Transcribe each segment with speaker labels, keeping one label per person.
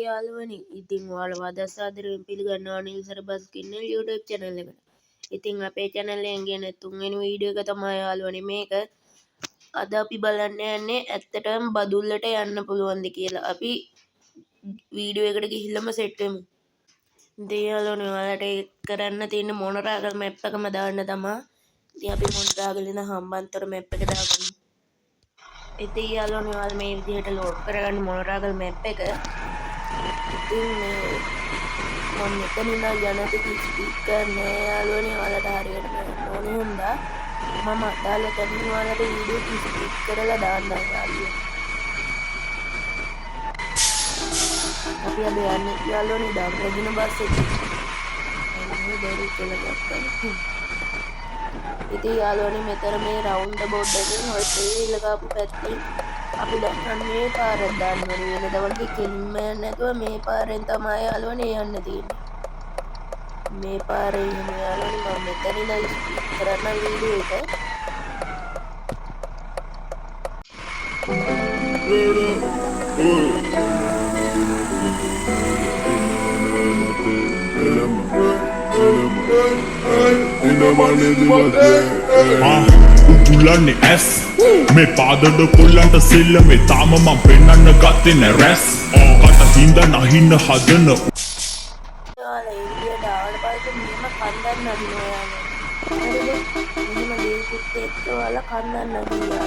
Speaker 1: යාළුවනි ඉතින් ඔයාලව අද සාදරයෙන් පිළිගන්නවා නිල් සරබස් කින්නල් YouTube channel එකට. ඉතින් අපේ channel එකෙන් ගෙන තුන්වෙනි වීඩියෝ එක තමයි යාළුවනි මේක. අද අපි බලන්න යන්නේ ඇත්තටම බදුල්ලට යන්න පුළුවන්ද කියලා. අපි වීඩියෝ එකට ගිහිල්ලාම සෙට් වෙමු. ඉතින් යාළුවනි ඔයාලට කරන්න තියෙන මොනරාගල් මැප් එකම දාන්න තමයි. ඉතින් අපි මොනරාගල් ඉඳන් හම්බන්තොට මැප් එක දාගමු. ඉතින් යාළුවනි ඔයාලා මේ විදිහට ලෝඩ් කරගන්න මොනරාගල් මැප් එක. ඉතින් මේ මම මෙතන ඉඳන් යන ටික ස්පීඩ් කරන්නේ යාළුවනි ඔයාලට හරියට බලන්න ඕනේ හින්දා මම අදාළ තැනින් ඔයාලට වීඩියෝ ස්පීඩ් කරලා දාන්නම් යාළුවනි. අපි අද යන්නේ යාළුවනි ඩම්රගින බස් එකේ. මේ බැරි කියලා ගත්තා. ඉතින් යාළුවනි මෙතන මේ රවුන්ඩ් බෝඩ් එකෙන් ඔය තේරිල ගාපු පැත්තෙන් අපි දැන් මේ පාර දාන්න ඕනේ. වෙනද වගේ කෙලින්ම යන්නේ නැතුව මේ පාරෙන් තමයි යාළුවනි යන්න තියෙන්නේ. මේ පාරේ යන යාළුවනි මම මෙතන ඉඳන් ස්පීඩ් කරන්න වීඩියෝ එක.
Speaker 2: උතුලන්නේ ඇස් මේ පාදඩ කොල්ලන්ට සෙල්ල මේ තාම මම පෙන්නන්න ගත්තේ නෑ රැස් කට හින්ද නහින්න හදන
Speaker 1: ඔයාලා ඒ විදියට ආවට පස්සේ මෙහෙම කන්දන් නගිනවා යාළුවනි. හරිද? මෙහෙම ගේකුත් එක්ක ඔයාලා කන්දන් නගිනවා.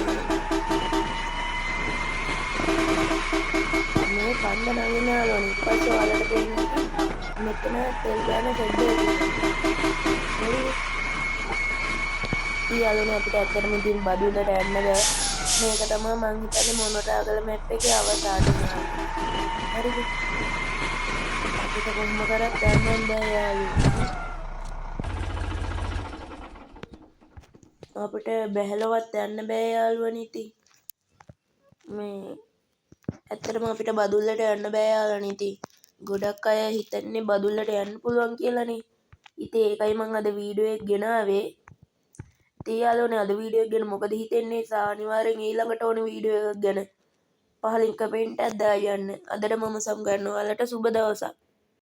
Speaker 1: මේ කන්ද නගින යාළුවනි ඊට පස්සේ ඔයාලට පේනවා මෙතන තෙල් ගාන ෂෙඩ් එක තියෙනවා. හරිද? යාළුවනි අපිට ඇත්තටම ඉතින් බදුල්ලට යන්න බෑ. මේක තමයි මං හිතන්නේ මොනරාගල මැප් එකේ අවසානය. හරිද? අපිට කොහොම කරත් යන්න බෑ යාළුවනි. අපිට බැහැලවත් යන්න බෑ යාළුවනි ඉතින්. මේ ඇත්තටම අපිට බදුල්ලට යන්න බෑ යාළුවනි ඉතින්. ගොඩක් අය හිතන්නේ බදුල්ලට යන්න පුළුවන් කියලානේ. ඉතින් ඒකයි මං අද වීඩියෝ එක ගෙනාවේ. ඉතින් යාළුවනි අද වීඩියෝ එක ගැන මොකද හිතෙන්නේ? අනිවාර්යෙන් ඊළඟට ඕන වීඩියෝ එකක් ගැන පහලින් කමෙන්ට් එකක් දාන්න. අදට මම සමු ගන්නවා. ඔයාලට සුබ දවසක්.